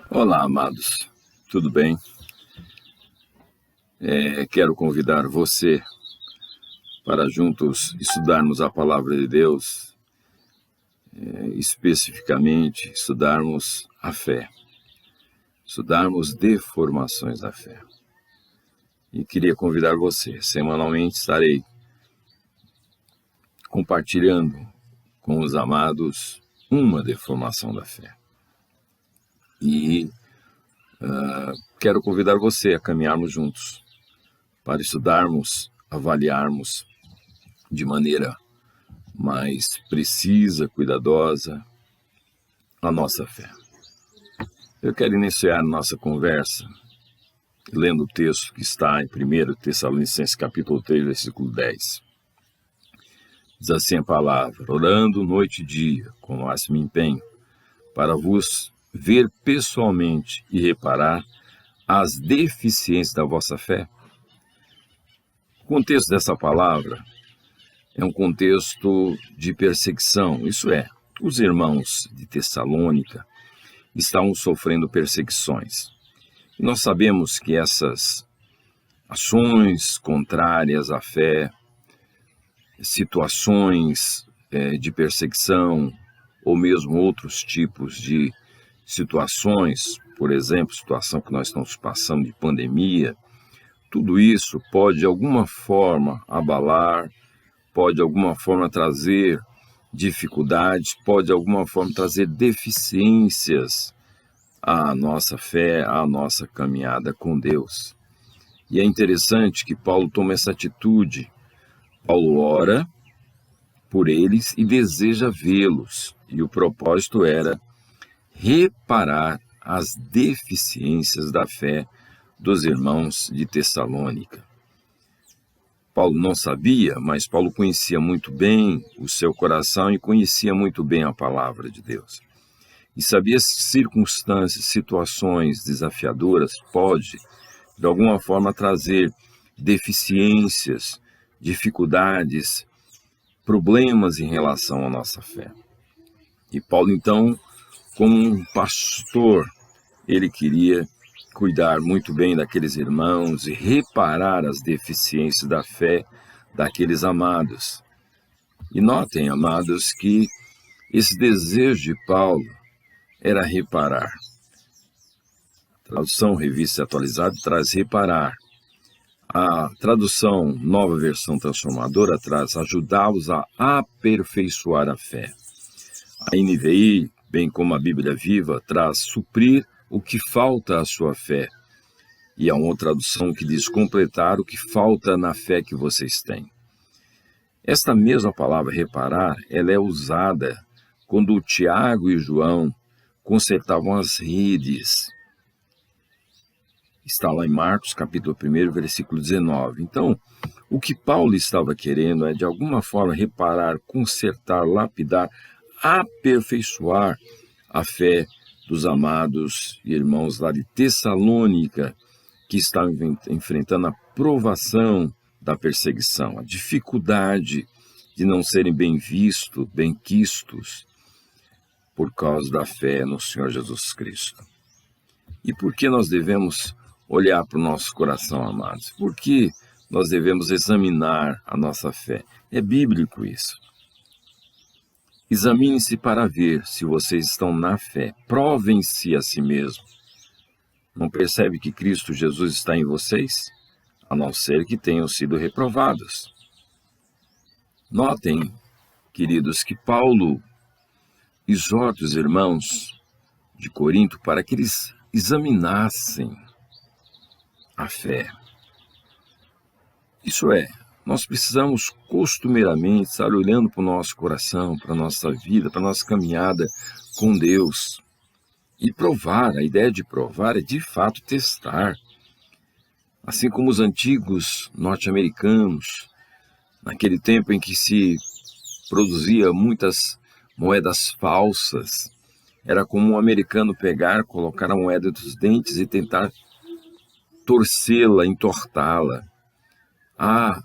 Olá, amados, tudo bem? Quero convidar você para juntos estudarmos a Palavra de Deus, especificamente estudarmos a fé, estudarmos deformações da fé. E queria convidar você, semanalmente estarei compartilhando com os amados uma deformação da fé. E quero convidar você a caminharmos juntos para estudarmos, avaliarmos de maneira mais precisa, cuidadosa, a nossa fé. Eu quero iniciar nossa conversa lendo o texto que está em 1 Tessalonicenses capítulo 3, versículo 10. Diz assim a palavra: orando noite e dia, com o máximo empenho, para vos ver pessoalmente e reparar as deficiências da vossa fé. O contexto dessa palavra é um contexto de perseguição, isso é, os irmãos de Tessalônica estavam sofrendo perseguições. E nós sabemos que essas ações contrárias à fé, situações de perseguição, ou mesmo outros tipos de situações, por exemplo, situação que nós estamos passando de pandemia, tudo isso pode de alguma forma abalar, pode de alguma forma trazer dificuldades, pode de alguma forma trazer deficiências à nossa fé, à nossa caminhada com Deus. E é interessante que Paulo toma essa atitude. Paulo ora por eles e deseja vê-los. E o propósito era reparar as deficiências da fé dos irmãos de Tessalônica. Paulo não sabia, mas Paulo conhecia muito bem o seu coração e conhecia muito bem a palavra de Deus. E sabia circunstâncias, situações desafiadoras pode, de alguma forma, trazer deficiências, dificuldades, problemas em relação à nossa fé. E Paulo, então, como um pastor, ele queria cuidar muito bem daqueles irmãos e reparar as deficiências da fé daqueles amados. E notem, amados, que esse desejo de Paulo era reparar. A tradução Revista Atualizada traz reparar. A tradução Nova Versão Transformadora traz ajudá-los a aperfeiçoar a fé. A NVI, bem como a Bíblia Viva, traz suprir o que falta à sua fé. E há uma tradução que diz completar o que falta na fé que vocês têm. Esta mesma palavra reparar, ela é usada quando o Tiago e o João consertavam as redes. Está lá em Marcos, capítulo 1, versículo 19. Então, o que Paulo estava querendo é, de alguma forma, reparar, consertar, lapidar, aperfeiçoar a fé dos amados irmãos lá de Tessalônica, que estavam enfrentando a provação da perseguição, a dificuldade de não serem bem vistos, bem quistos, por causa da fé no Senhor Jesus Cristo. E por que nós devemos olhar para o nosso coração, amados? Por que nós devemos examinar a nossa fé? É bíblico isso. Examine-se para ver se vocês estão na fé. Provem-se a si mesmo. Não percebe que Cristo Jesus está em vocês? A não ser que tenham sido reprovados. Notem, queridos, que Paulo exorta os irmãos de Corinto para que eles examinassem a fé. Isso é, nós precisamos costumeiramente estar olhando para o nosso coração, para a nossa vida, para a nossa caminhada com Deus. E provar, a ideia de provar é de fato testar. Assim como os antigos norte-americanos, naquele tempo em que se produzia muitas moedas falsas, era comum um americano pegar, colocar a moeda dos dentes e tentar torcê-la, entortá-la. A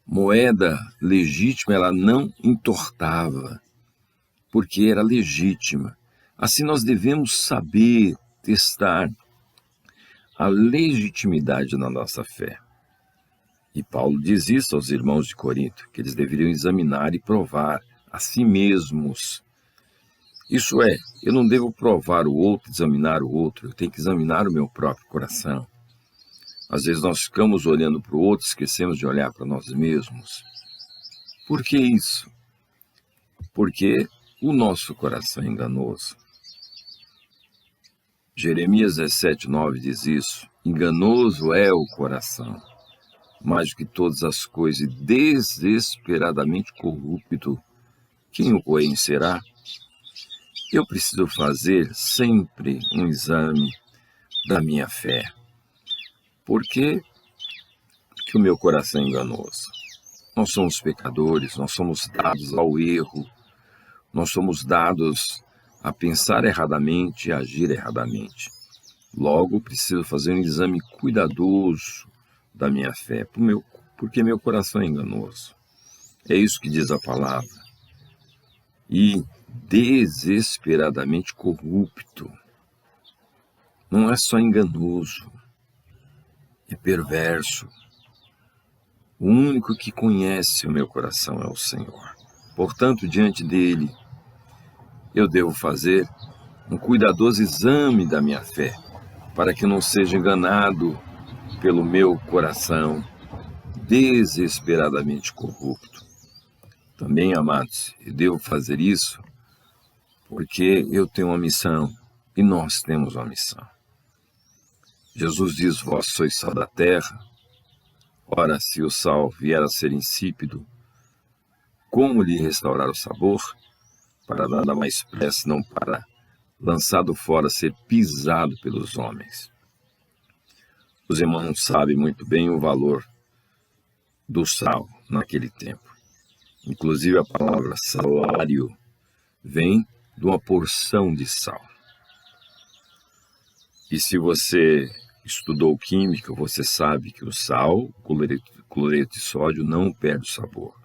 moeda legítima, ela não entortava, porque era legítima. Assim nós devemos saber testar a legitimidade da nossa fé. E Paulo diz isso aos irmãos de Corinto, que eles deveriam examinar e provar a si mesmos. Isso é, eu não devo provar o outro, examinar o outro, eu tenho que examinar o meu próprio coração. Às vezes nós ficamos olhando para o outro, esquecemos de olhar para nós mesmos. Por que isso? Porque o nosso coração é enganoso. Jeremias 17:9 diz isso: enganoso é o coração, mais do que todas as coisas, desesperadamente corrupto. Quem o conhecerá? Eu preciso fazer sempre um exame da minha fé. Por que o meu coração é enganoso? Nós somos pecadores, nós somos dados ao erro, nós somos dados a pensar erradamente e agir erradamente. Logo, preciso fazer um exame cuidadoso da minha fé, porque meu coração é enganoso. É isso que diz a palavra. E desesperadamente corrupto. Não é só enganoso, é perverso. O único que conhece o meu coração é o Senhor. Portanto, diante dele, eu devo fazer um cuidadoso exame da minha fé, para que eu não seja enganado pelo meu coração desesperadamente corrupto. Também, amados, eu devo fazer isso porque eu tenho uma missão e nós temos uma missão. Jesus diz: vós sois sal da terra. Ora, se o sal vier a ser insípido, como lhe restaurar o sabor? Para nada mais pressa, não para, lançado fora, ser pisado pelos homens. Os irmãos sabem muito bem o valor do sal naquele tempo. Inclusive a palavra salário vem de uma porção de sal. E se você estudou química, você sabe que o sal, cloreto de sódio, não perde o sabor.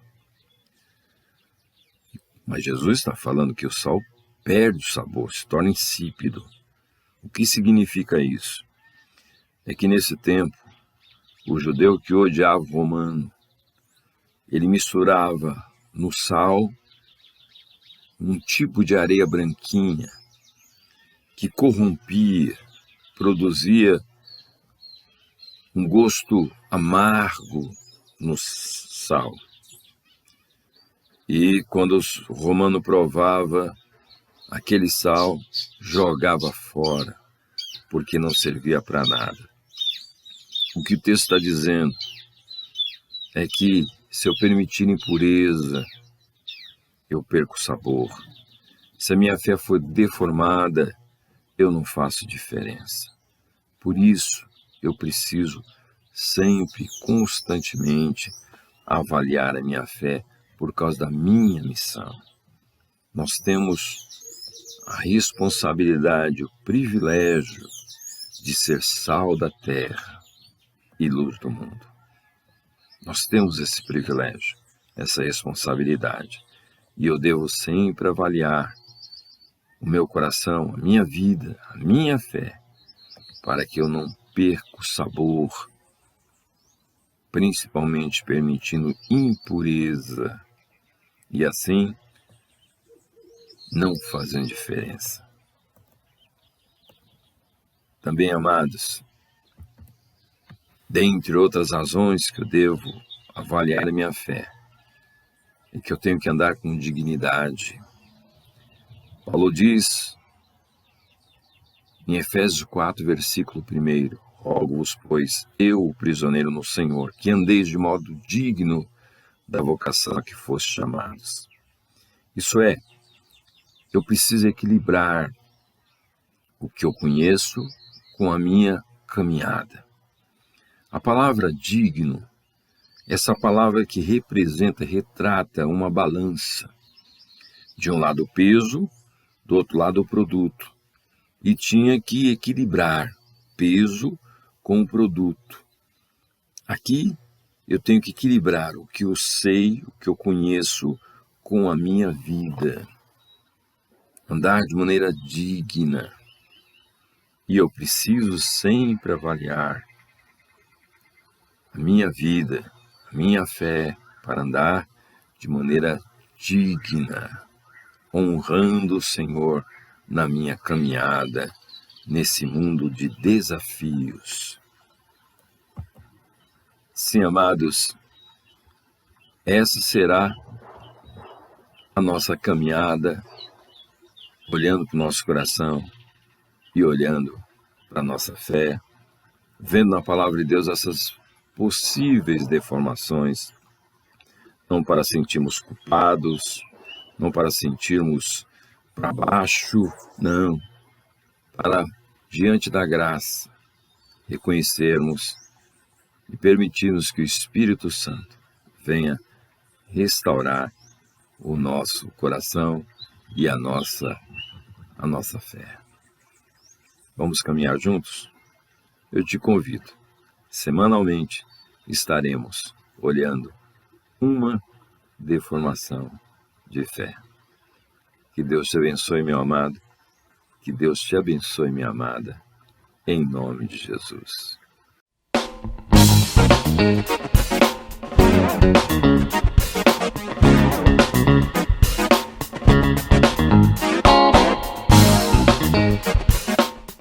Mas Jesus está falando que o sal perde o sabor, se torna insípido. O que significa isso? É que nesse tempo, o judeu que odiava o romano, ele misturava no sal um tipo de areia branquinha que corrompia, produzia um gosto amargo no sal. E quando o romano provava aquele sal, jogava fora, porque não servia para nada. O que o texto está dizendo é que se eu permitir impureza, eu perco o sabor. Se a minha fé for deformada, eu não faço diferença. Por isso, eu preciso sempre, constantemente, avaliar a minha fé por causa da minha missão. Nós temos a responsabilidade, o privilégio de ser sal da terra e luz do mundo. Nós temos esse privilégio, essa responsabilidade. E eu devo sempre avaliar o meu coração, a minha vida, a minha fé, para que eu não perca o sabor, principalmente permitindo impureza, e assim não fazendo diferença. Também, amados, dentre outras razões que eu devo avaliar a minha fé, é que eu tenho que andar com dignidade. Paulo diz em Efésios 4, versículo 1, rogo-vos, pois, eu, o prisioneiro no Senhor, que andeis de modo digno da vocação a que foste chamados. Isso é, eu preciso equilibrar o que eu conheço com a minha caminhada. A palavra digno, essa palavra que representa, retrata uma balança. De um lado o peso, do outro lado o produto. E tinha que equilibrar peso com o produto. Aqui Eu tenho que equilibrar o que eu sei, o que eu conheço com a minha vida. Andar de maneira digna. E eu preciso sempre avaliar a minha vida, a minha fé, para andar de maneira digna, honrando o Senhor na minha caminhada, nesse mundo de desafios. Sim, amados, essa será a nossa caminhada, olhando para o nosso coração e olhando para a nossa fé, vendo na palavra de Deus essas possíveis deformações, não para sentirmos culpados, não para sentirmos para baixo, não, para, diante da graça, reconhecermos e permitirmos que o Espírito Santo venha restaurar o nosso coração e a nossa fé. Vamos caminhar juntos? Eu te convido. Semanalmente estaremos olhando uma deformação de fé. Que Deus te abençoe, meu amado. Que Deus te abençoe, minha amada. Em nome de Jesus.